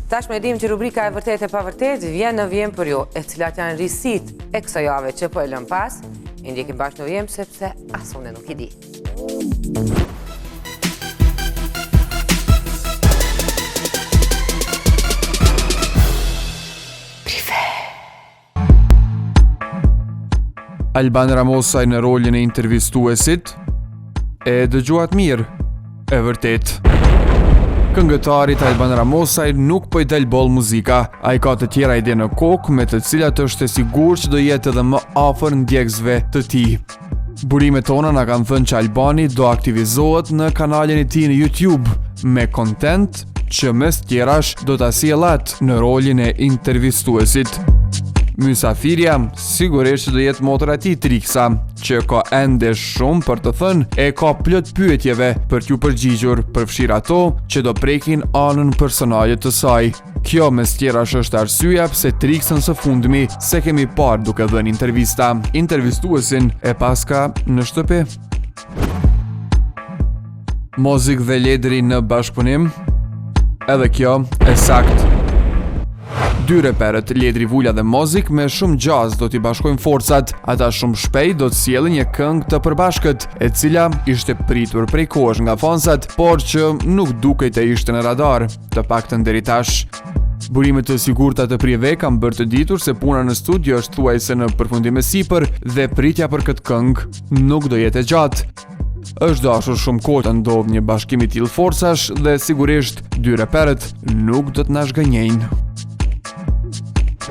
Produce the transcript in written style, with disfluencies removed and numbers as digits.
Tashmë e dim që rubrika e vërtet e pavërtet vjen për ju, e cilat janë risit e kësaj jave që po e lëm pas. I ndjekim bashkë në vjem sepse as unë nuk i di. Alban Ramosaj në rolin e intervistuesit, e dëgjuat mirë, e vërtet. Këngëtarit Alban Ramosaj nuk po i del boll muzika, a i ka të tjera ide në kokë me të cilat është e sigur që do jetë edhe më afër ndjekësve të tij. Burimet tona na kanë thënë që Albani do aktivizohet në kanalin e tij në YouTube me content që mes tjerash do ta sjellat në rolin e intervistuesit. Mysafirja sigurisht që do jetë motra e tij Triksa, që ka ende shumë për të thënë e ka plot pyetjeve për t'ju përgjigjur, përfshir ato që do prekin anën personale të saj. Kjo mes tjerash është arsyeja pse Triksën së fundmi se kemi parë duke dhënë intervista. Intervistuesin e paska në shtëpi. Mozik dhe Ledri në bashkëpunim. Edhe kjo e saktë. Dy reperët, Ledri Vula dhe Mozik, me shumë jazz do t'i bashkojnë forcat. Ata shumë shpejt do të sjellin një këngë të përbashkët, e cila ishte pritur prej kohësh nga fansat, por që nuk dukej të ishte në radar, të paktën deri tash. Burimet të sigurta të prijeve kanë bërë të ditur se puna në studio është thuajse në përfundim e sipër dhe pritja për këtë këngë nuk do jetë e gjatë. Është dashur shumë kohë të ndodhë një bashkim i tillë forcash dhe sigurisht dy reperët nuk do të na zgënjejnë.